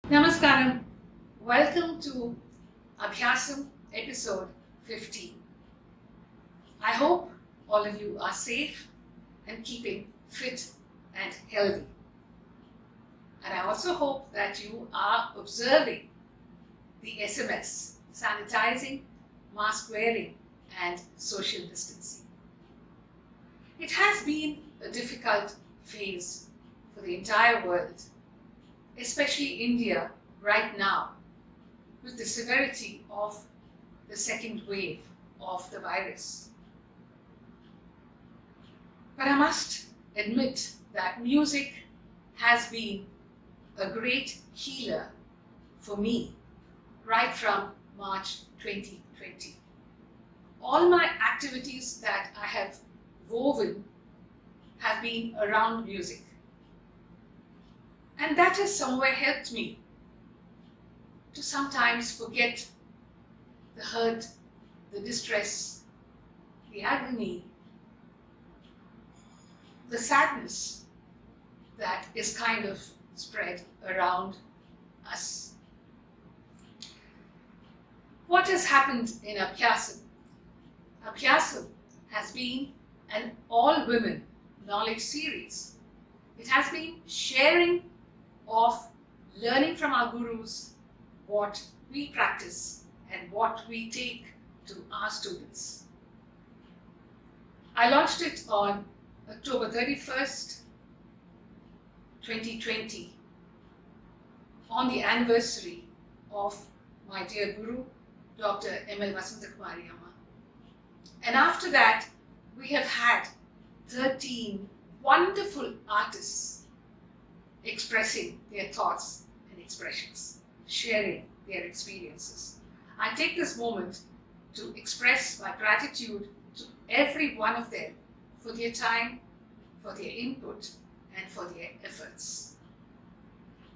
Namaskaram. Welcome to Abhyaasam episode 15. I hope all of you are safe and keeping fit and healthy. And I also hope that you are observing the SMS, sanitizing, mask wearing, and social distancing. It has been a difficult phase for the entire world, especially India right now, with the severity of the second wave of the virus. But I must admit that music has been a great healer for me right from March 2020. All my activities that I have woven have been around music. And that has somewhere helped me to sometimes forget the hurt, the distress, the agony, the sadness that is kind of spread around us. What has happened in Abhyaasam? Abhyaasam has been an all-women knowledge series. It has been sharing of learning from our gurus what we practice and what we take to our students. I launched it on October 31st, 2020, on the anniversary of my dear guru, Dr. M.L. Vasantakumari Amma. And after that, we have had 13 wonderful artists expressing their thoughts and expressions, sharing their experiences. I take this moment to express my gratitude to every one of them for their time, for their input, and for their efforts.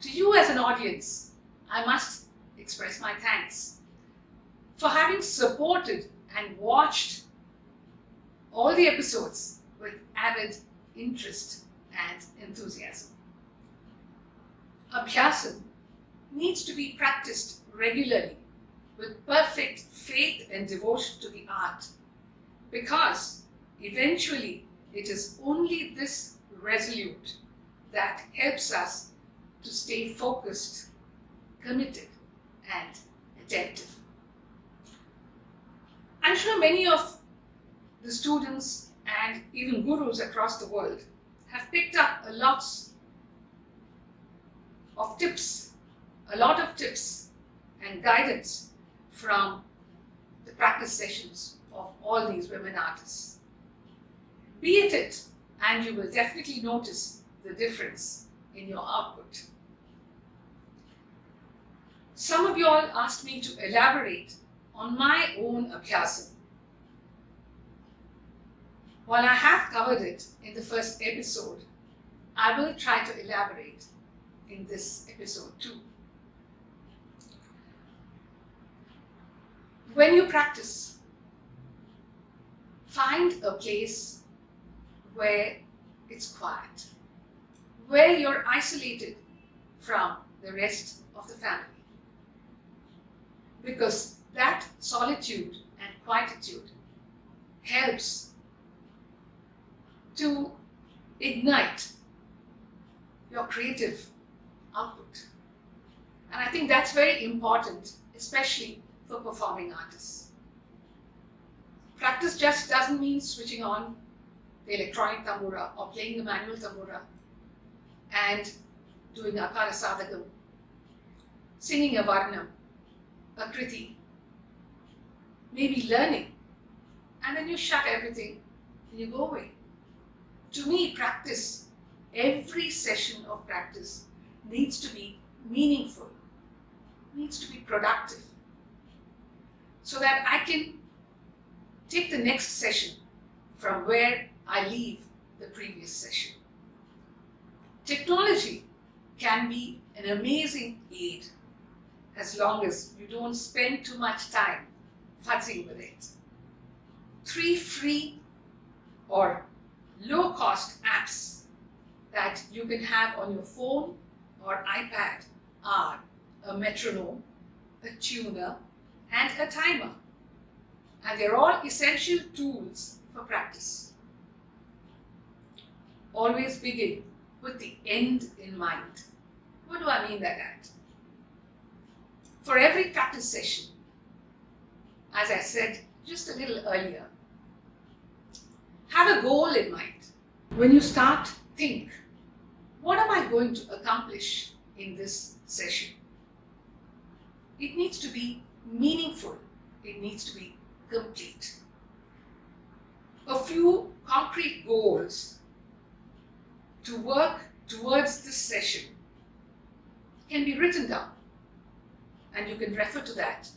To you as an audience, I must express my thanks for having supported and watched all the episodes with avid interest and enthusiasm. Abhyaasam needs to be practiced regularly with perfect faith and devotion to the art, because eventually it is only this resolute that helps us to stay focused, committed, and attentive. I'm sure many of the students and even gurus across the world have picked up a lot of tips and guidance from the practice sessions of all these women artists. Be it, and you will definitely notice the difference in your output. Some of you all asked me to elaborate on my own Abhyaasam. While I have covered it in the first episode, I will try to elaborate in this episode too. When you practice, find a place where it's quiet, where you're isolated from the rest of the family. Because that solitude and quietude helps to ignite your creative output. And I think that's very important, especially for performing artists. Practice just doesn't mean switching on the electronic tambura or playing the manual tambura and doing akara sadhakam, singing a Varnam, a kriti, maybe learning, and then you shut everything and you go away. To me, practice, every session of practice needs to be meaningful, needs to be productive, so that I can take the next session from where I leave the previous session. Technology can be an amazing aid as long as you don't spend too much time futzing with it. 3 free or low-cost apps that you can have on your phone or iPad are a metronome, a tuner, and a timer. And they're all essential tools for practice. Always begin with the end in mind. What do I mean by that? For every practice session, as I said just a little earlier, have a goal in mind. When you start, think, what am I going to accomplish in this session? It needs to be meaningful. It needs to be complete. A few concrete goals to work towards this session can be written down, and you can refer to that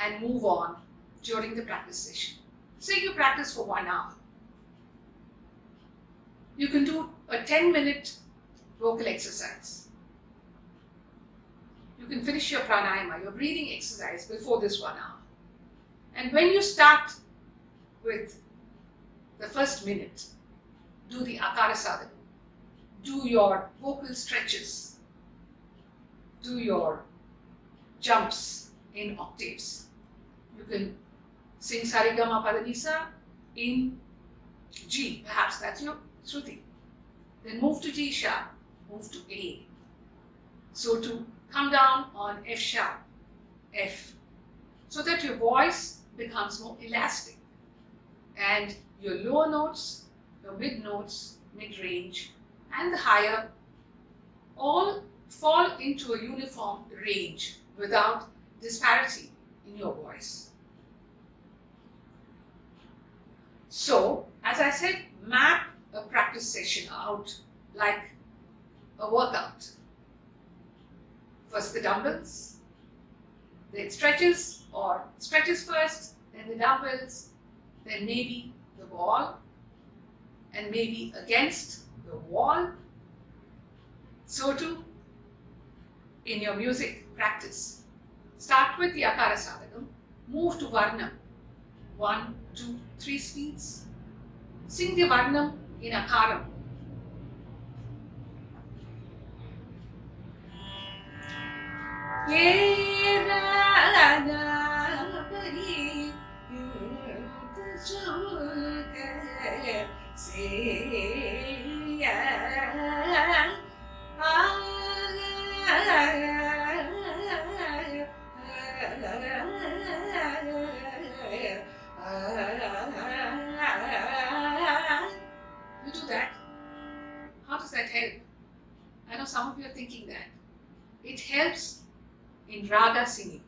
and move on during the practice session. Say you practice for 1 hour. You can do a 10-minute vocal exercise. You can finish your pranayama, your breathing exercise before this 1 hour. And when you start with the first minute, do the akara sadhana, do your vocal stretches, do your jumps in octaves. You can sing Sarigama Padanisa in G, perhaps that's your Shruti. Then move to G sharp, move to A. So to come down on F sharp, F, so that your voice becomes more elastic and your lower notes, your mid notes, mid-range and the higher all fall into a uniform range without disparity in your voice. So, as I said, map a practice session out like a workout. First the dumbbells, then stretches, or stretches first, then the dumbbells, then maybe the ball, and maybe against the wall. So too, in your music practice, start with the akara sadhanam, move to Varnam, 1, 2, 3 speeds. Sing the Varnam in akaram. You do that. How does that help? I know some of you are thinking that. It helps in raga singing.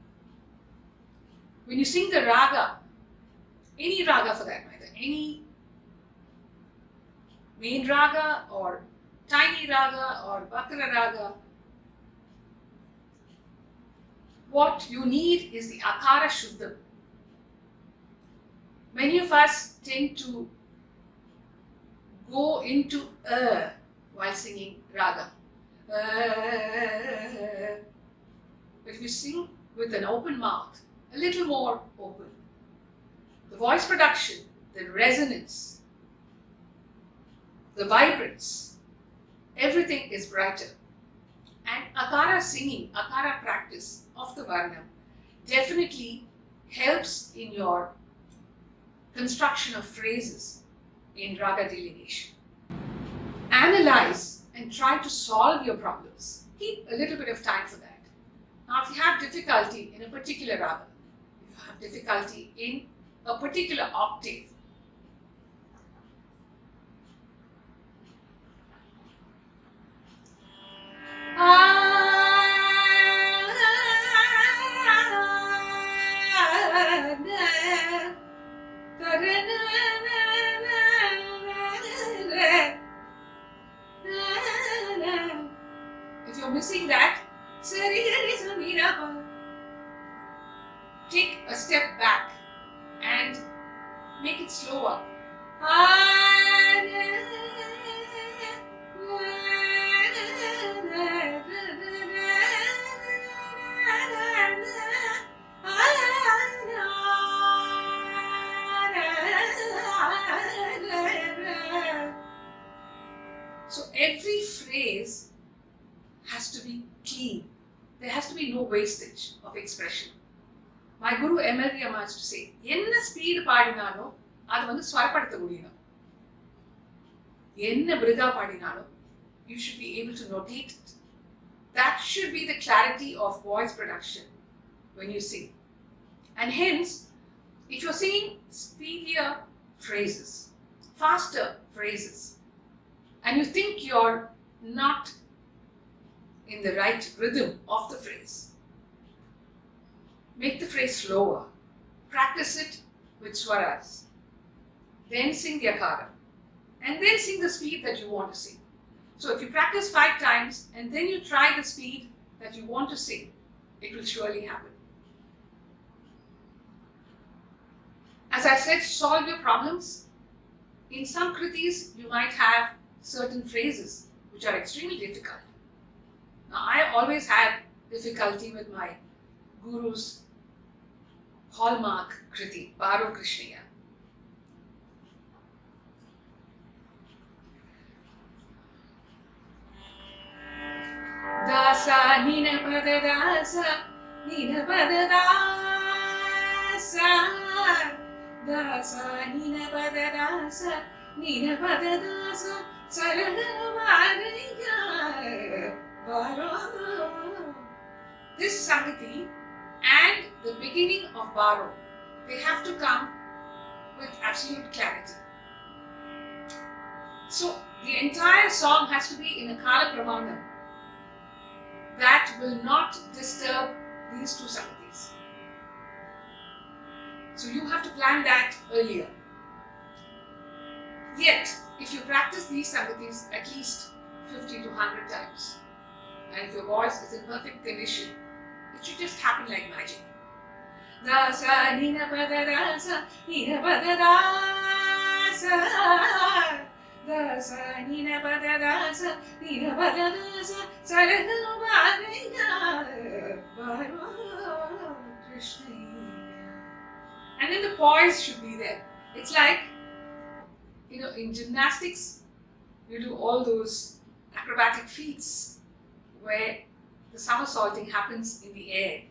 When you sing the raga, any raga for that matter, any main raga or tiny raga or vakra raga, what you need is the akara shuddham. Many of us tend to go into while singing raga. But if you sing with an open mouth, a little more open, the voice production, the resonance, the vibrance, everything is brighter. And akara singing, akara practice of the Varnam definitely helps in your construction of phrases in raga delineation. Analyze and try to solve your problems. Keep a little bit of time for that. Now, if you have difficulty in a particular raga, if you have difficulty in a particular octave, if you're missing that, take a step back and make it slower. So every phrase has to be clean, there has to be no wastage of expression. My guru MLV Amma used to say, enna speed paadinalo adu vandu swarapadutha mudiyum. Enna briga paadinalo you should be able to notate it. That should be the clarity of voice production when you sing. And hence, if you're singing speedier phrases, faster phrases, and you think you're not in the right rhythm of the phrase, make the phrase slower. Practice it with swaras. Then sing the akara. And then sing the speed that you want to sing. So if you practice 5 times and then you try the speed that you want to sing, it will surely happen. As I said, solve your problems. In some kritis, you might have certain phrases which are extremely difficult. Now, I always had difficulty with my guru's hallmark kriti, Baro Krishniya. Dasa nina pada dasa, nina pada dasa. Dasa nina pada dasa, nina pada dasa. Saragamaraya Baro. This Sangati and the beginning of Baro, they have to come with absolute clarity. So the entire song has to be in a Kala Pramanam that will not disturb these 2 Sangatis. So you have to plan that earlier. Yet, if you practice these Sangatis at least 50 to 100 times, and if your voice is in perfect condition, it should just happen like magic. Dasa nina pada dasa, nina pada dasa. Dasa nina pada dasa, nina pada dasa. Saragamaraya Baro Krishniya. And then the poise should be there. It's like, in gymnastics, you do all those acrobatic feats where the somersaulting happens in the air.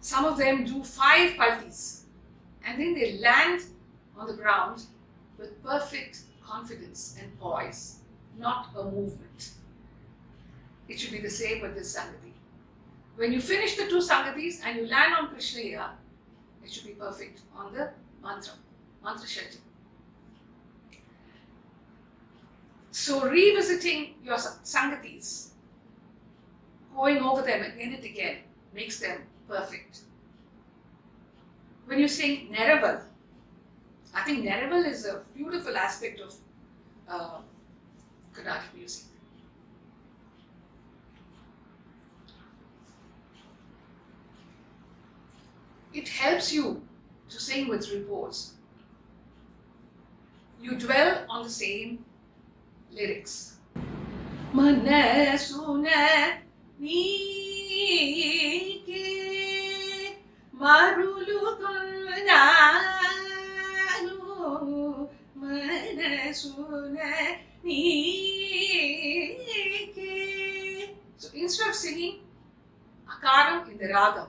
Some of them do 5 paltis and then they land on the ground with perfect confidence and poise, not a movement. It should be the same with this Sangati. When you finish the 2 Sangatis and you land on Krishniya, it should be perfect on the mantra Shati. So revisiting your Sangatis, going over them again and again, makes them perfect. When you sing Neraval, I think Neraval is a beautiful aspect of Carnatic music. It helps you to sing with repose. You dwell on the same lyrics. Manasuna nike marulu konnanu manasuna nike. So instead of singing akaram in the ragam,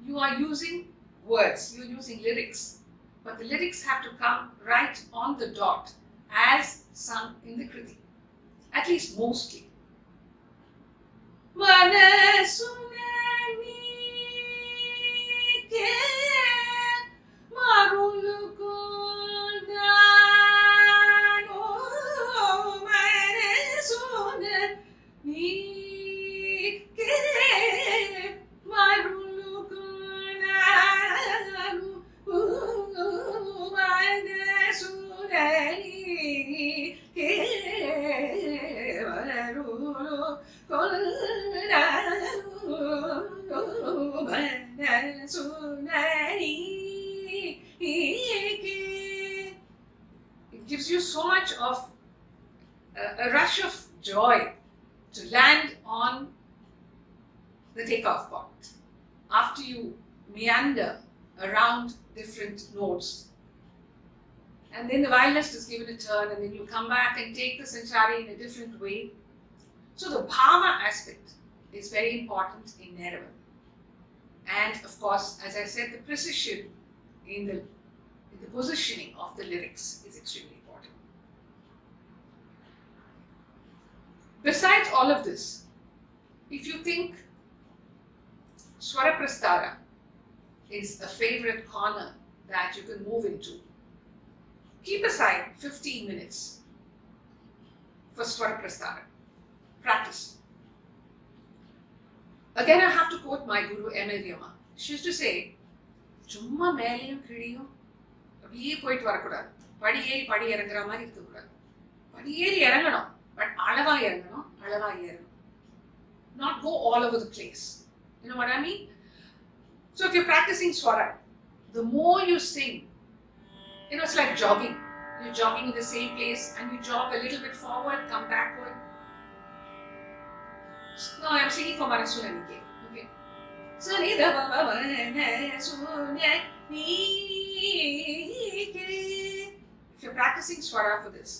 you are using words, you are using lyrics. But the lyrics have to come right on the dot as sung in the kriti. At least mostly. Manasuna nike marulu konnanu manasuna nike marulu konnanu manasuna nike It gives you so much of a rush of joy to land on the takeoff point after you meander around different notes. And then the violinist is given a turn, and then you come back and take the sanchari in a different way. So the bhava aspect is very important in Neravan. And of course, as I said, the precision in the positioning of the lyrics is extremely important. Besides all of this, if you think Swara Prastara is a favorite corner that you can move into, keep aside 15 minutes for Swara Prastara. Practice. Again, I have to quote my guru, M.L. Yama. She used to say, Chumma meliyum kidiyum அப்படியே போயிட்டு வரக்கூடாது. படி ஏறி படி இறங்குற மாதிரி இருக்கக்கூடாது. படி ஏறி இறங்கணும், பட் அளவா இறங்கணும், அளவா ஏறணும். Not go all over the place. You know what I mean? So if you're practicing Swara, the more you sing, it's like jogging. You're jogging in the same place and you jog a little bit forward, come backward. No, I'm singing for Manasunanike. Okay. Sunida Baba Manasunanike. If you're practicing Swara for this,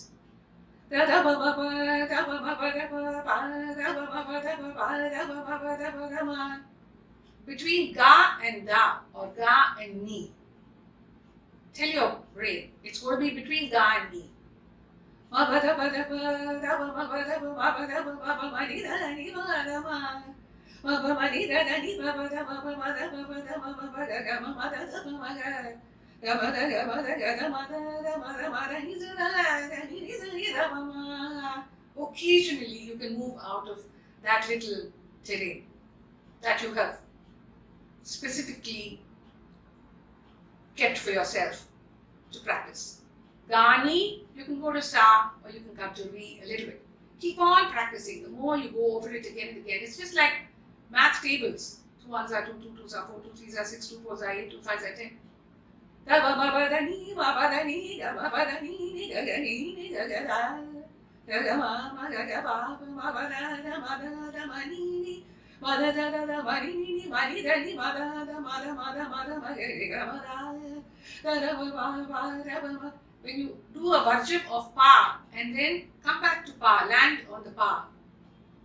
between ga and da or ga and ni, tell your brain it's going to be between ga and ni. Occasionally you can move out of that little terrain that you have specifically kept for yourself to practice. Gani, you can go to Sa or you can come to Re a little bit. Keep on practicing. The more you go over it again and again, it's just like math tables. 2 1s are 2, 2 2s are 4, 2 3s are 6, 2 4s are 8, 2 5s are 10. When you do a varjam of pa and then come back to pa, land on the pa,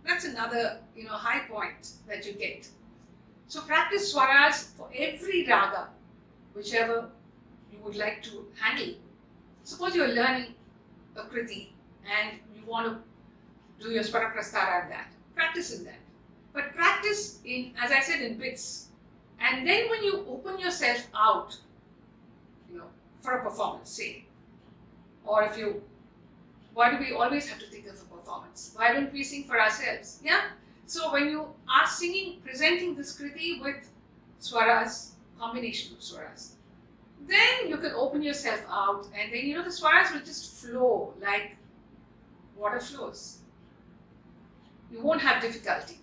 that's another high point that you get. So practice swaras for every raga, whichever you would like to handle. Suppose you're learning a kriti and you want to do your Swara Prastara and that. Practice in that. But practice in, as I said, in bits. And then when you open yourself out, for a performance, say, or why do we always have to think of a performance? Why don't we sing for ourselves? Yeah? So when you are singing, presenting this kriti with swaras, combination of swaras, then you can open yourself out and then the swaras will just flow like water flows. You won't have difficulty.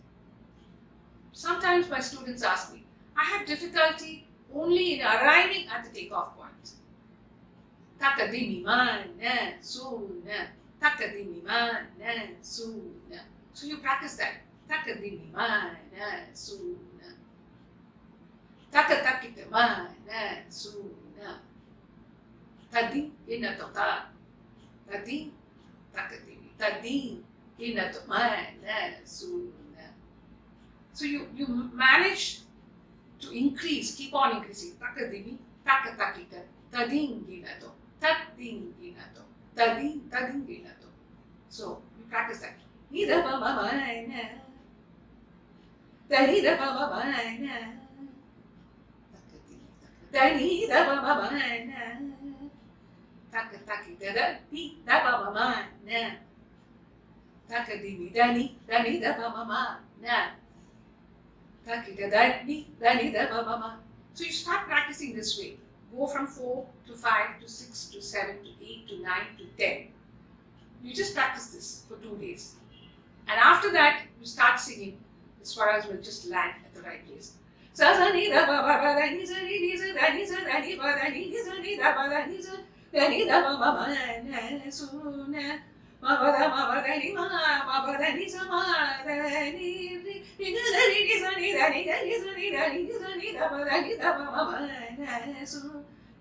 Sometimes my students ask me, I have difficulty only in arriving at the takeoff point. Takadimi mana suna, takadimi mana suna. So you practice that. Takadimi mana suna. Takatakita mana suna. Tadi inatota. Tadi takadimi. Tadi inatomana suna. So you manage to increase, keep on increasing. Takadimi, takatakita, tadinginato. Tadinginato, tadinginato. So we practice that. Ida baba mana, da baba mana, da baba mana, takataki da baba mana, takadimi dani da baba mana, takida dani da baba mana. So you start practicing this way. Go from 4 to 5 to 6 to 7 to 8 to 9 to 10. You just practice this for 2 days. And after that, you start singing. The swaras will just land at the right place.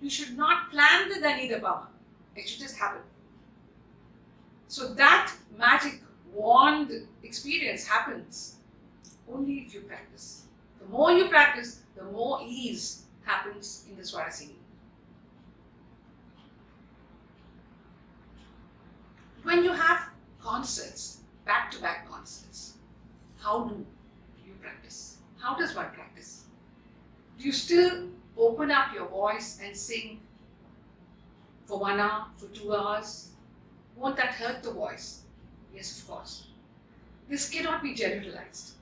You should not plan the Dani Bama. It should just happen. So that magic wand experience happens only if you practice. The more you practice, the more ease happens in the swara singing. When you have concerts, back-to-back concerts, how do you practice? How does one practice? Do you still open up your voice and sing for 1 hour, for 2 hours? Won't that hurt the voice? Yes, of course. This cannot be generalized.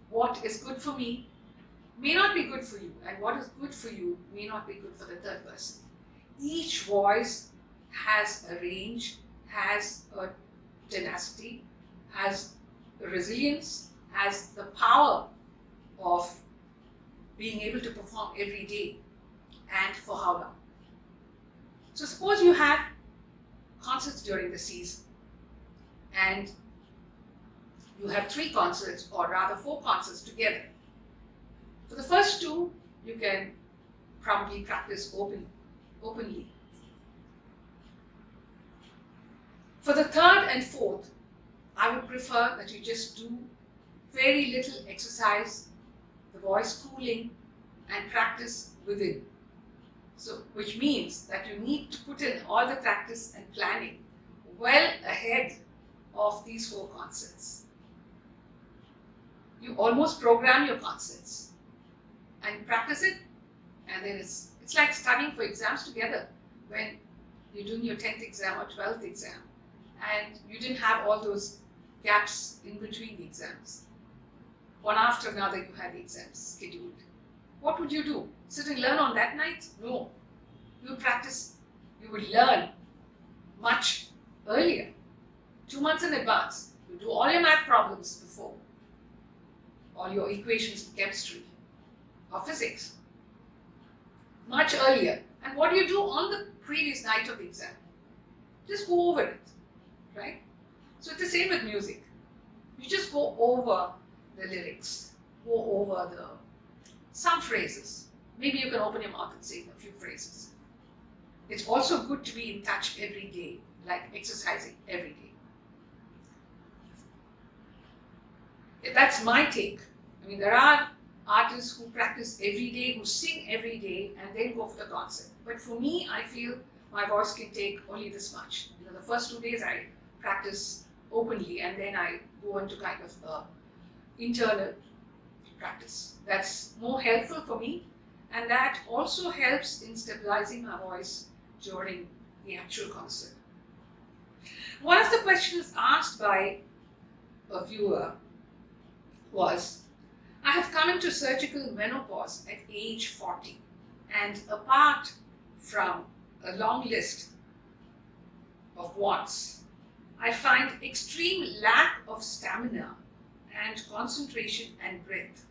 What is good for me may not be good for you, and what is good for you may not be good for the third person. Each voice has a range, has a tenacity, has a resilience, has the power of being able to perform every day, and for how long. So suppose you have concerts during the season and you have 3 concerts, or rather 4 concerts together. For the first 2, you can probably practice openly. For the 3rd and 4th, I would prefer that you just do very little exercise, the voice cooling, and practice within. So, which means that you need to put in all the practice and planning well ahead of these 4 concerts. You almost program your concerts and practice it, and then it's like studying for exams together when you're doing your 10th exam or 12th exam and you didn't have all those gaps in between the exams. One after another you had the exams scheduled. What would you do? Sit and learn on that night? No. You would practice, you would learn much earlier, 2 months in advance. You do all your math problems before, all your equations in chemistry or physics, much earlier. And what do you do on the previous night of the exam? Just go over it, right? So it's the same with music. You just go over the lyrics, go over some phrases. Maybe you can open your mouth and sing a few phrases. It's also good to be in touch every day, like exercising every day. That's my take. I mean, there are artists who practice every day, who sing every day, and then go for the concert. But for me, I feel my voice can take only this much. The first 2 days I practice openly, and then I go into kind of internal practice. That's more helpful for me, and that also helps in stabilizing my voice during the actual concert. One of the questions asked by a viewer was, I have come into surgical menopause at age 40, and apart from a long list of wants, I find extreme lack of stamina and concentration and breath.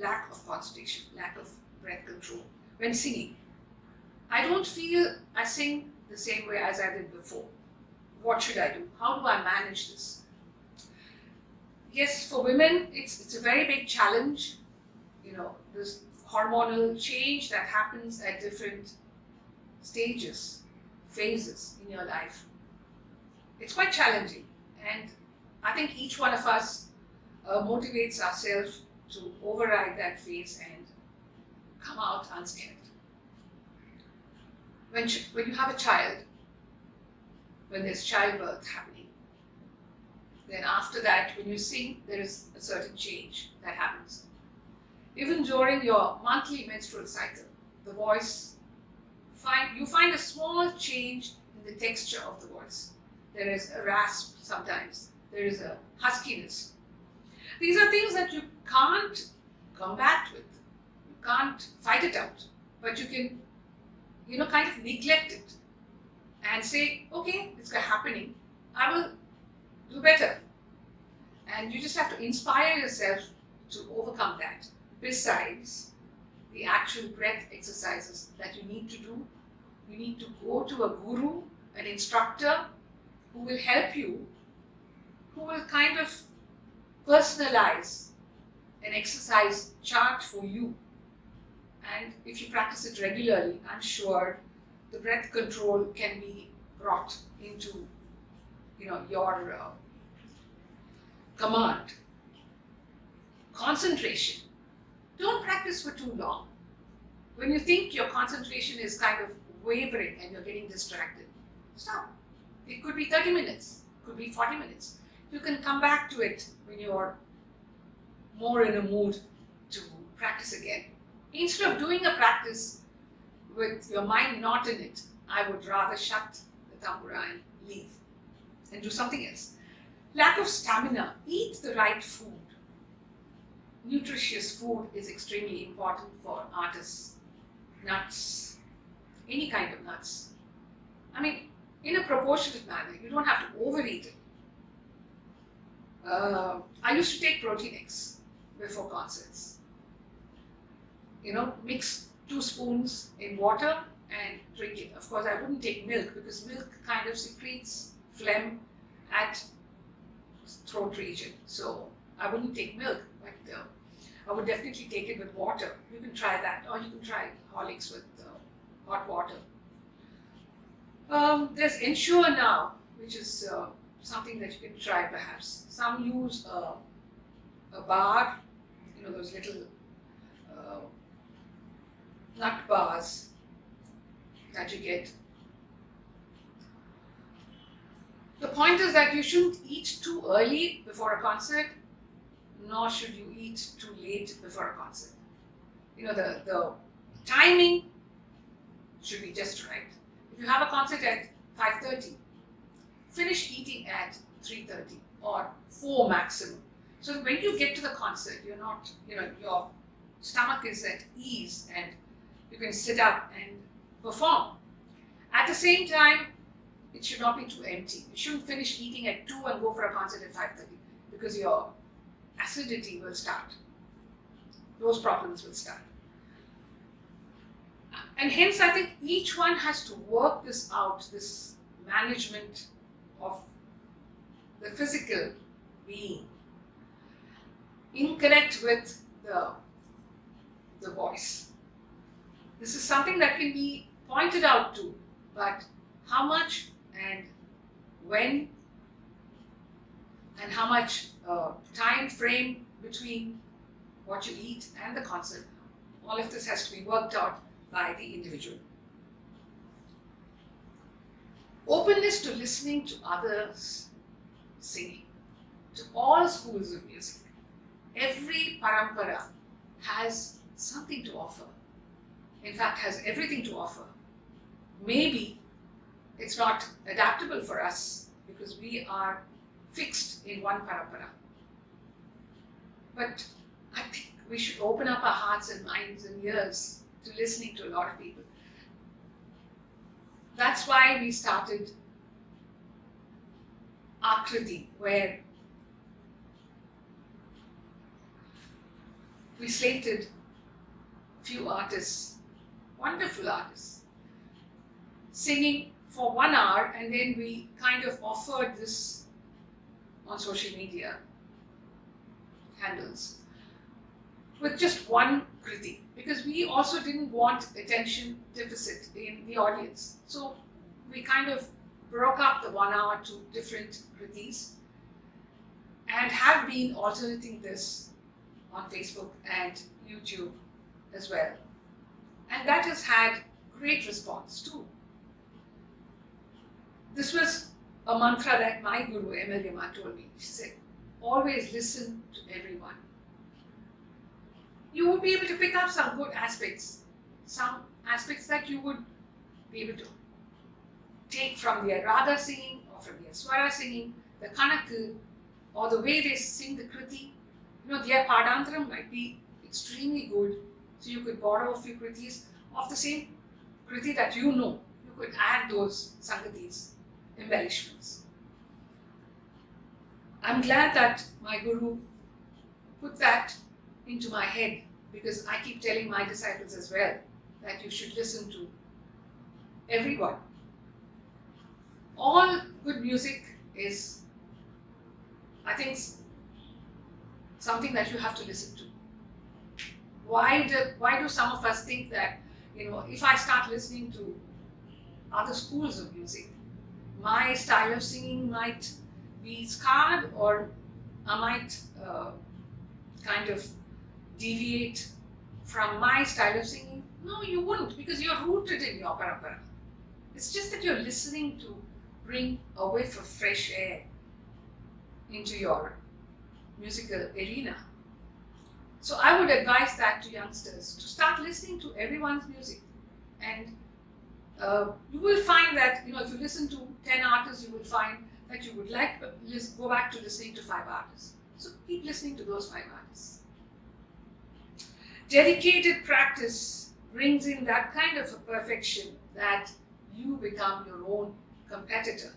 Lack of concentration, lack of breath control when singing. I don't feel I sing the same way as I did before. What should I do? How do I manage this? Yes, for women, it's a very big challenge. This hormonal change that happens at different stages, phases in your life. It's quite challenging, and I think each one of us motivates ourselves to override that phase and come out unscared. When you have a child, when there's childbirth happening, then after that, when you sing, there is a certain change that happens. Even during your monthly menstrual cycle, the voice, you find a small change in the texture of the voice. There is a rasp sometimes, there is a huskiness. These are things that you can't combat with, you can't fight it out, but you can, kind of neglect it and say, okay, it's happening, I will do better. And you just have to inspire yourself to overcome that. Besides the actual breath exercises that you need to do, you need to go to a guru, an instructor who will help you, who will kind of personalize an exercise chart for you. And if you practice it regularly, I'm sure the breath control can be brought into your command. concentration. Don't practice for too long. When you think your concentration is kind of wavering and you're getting distracted, stop. It could be 30 minutes, it could be 40 minutes. You can come back to it when you're more in a mood to practice again. Instead of doing a practice with your mind not in it, I would rather shut the tambura and leave and do something else. Lack of stamina. Eat the right food. Nutritious food is extremely important for artists. Nuts, any kind of nuts. I mean, in a proportionate manner. You don't have to overeat it. I used to take protein eggs before concerts. Mix 2 spoons in water and drink it. Of course, I wouldn't take milk because milk kind of secretes phlegm at throat region. So I wouldn't take milk, but I would definitely take it with water. You can try that, or you can try Horlicks with hot water. There's Ensure now, which is something that you can try perhaps. Some use a bar, those little nut bars that you get. The point is that you shouldn't eat too early before a concert, nor should you eat too late before a concert. The timing should be just right. If you have a concert at 5:30, finish eating at 3:30 or 4 maximum. So that when you get to the concert, you're not, your stomach is at ease and you can sit up and perform. At the same time, it should not be too empty. You shouldn't finish eating at 2 and go for a concert at 5:30 because your acidity will start. Those problems will start. And hence, I think each one has to work this out, this management of the physical being, in connect with the voice. This is something that can be pointed out to, but how much and when and how much time frame between what you eat and the concert, all of this has to be worked out by the individual. Openness to listening to others singing, to all schools of music. Every parampara has something to offer. In fact, has everything to offer. Maybe it's not adaptable for us because we are fixed in one parampara. But I think we should open up our hearts and minds and ears to listening to a lot of people. That's why we started Akriti, where we slated a few artists, wonderful artists, singing for 1 hour, and then we kind of offered this on social media handles with just one kriti, because we also didn't want attention deficit in the audience. So we kind of broke up the 1 hour to different kritis and have been alternating this on Facebook and YouTube as well. And that has had great response too. This was a mantra that my guru, M.L. Yama, told me. She said, always listen to everyone. You would be able to pick up some good aspects, some aspects that you would be able to take from their raga singing or from their swara singing, the kanaku, or the way they sing the kriti. Their padantaram might be extremely good, so you could borrow a few kritis of the same kriti that you know. You could add those sangatis, embellishments. I'm glad that my guru put that into my head, because I keep telling my disciples as well that you should listen to everyone. All good music is, I think, something that you have to listen to. Why do some of us think that, if I start listening to other schools of music, my style of singing might be scarred, or I might kind of deviate from my style of singing? No, you wouldn't, because you're rooted in your parampara. It's just that you're listening to bring a whiff of fresh air into your musical arena. So I would advise that to youngsters, to start listening to everyone's music. And you will find that, if you listen to 10 artists, you will find that you would like to go back to listening to 5 artists. So keep listening to those 5 artists. Dedicated practice brings in that kind of a perfection that you become your own competitor.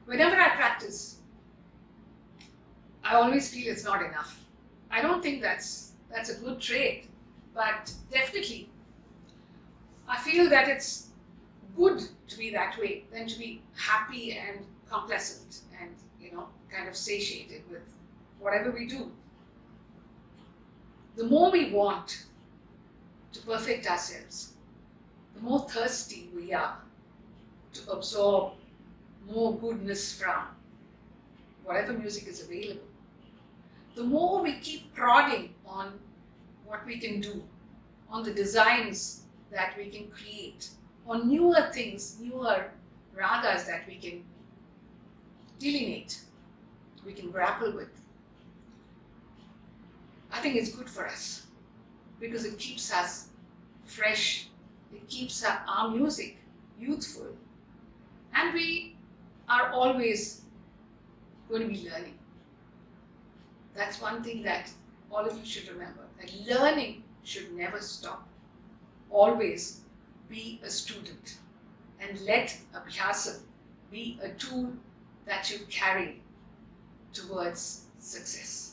Whenever I practice, I always feel it's not enough. I don't think that's a good trait, but definitely I feel that it's good to be that way than to be happy and complacent and kind of satiated with whatever we do. The more we want to perfect ourselves, the more thirsty we are to absorb more goodness from whatever music is available. The more we keep prodding on what we can do, on the designs that we can create, on newer things, newer raagas that we can delineate, we can grapple with, I think it's good for us because it keeps us fresh, it keeps our music youthful, and we are always going to be learning. That's one thing that all of you should remember, that learning should never stop. Always be a student and let Abhyaasam be a tool that you carry towards success.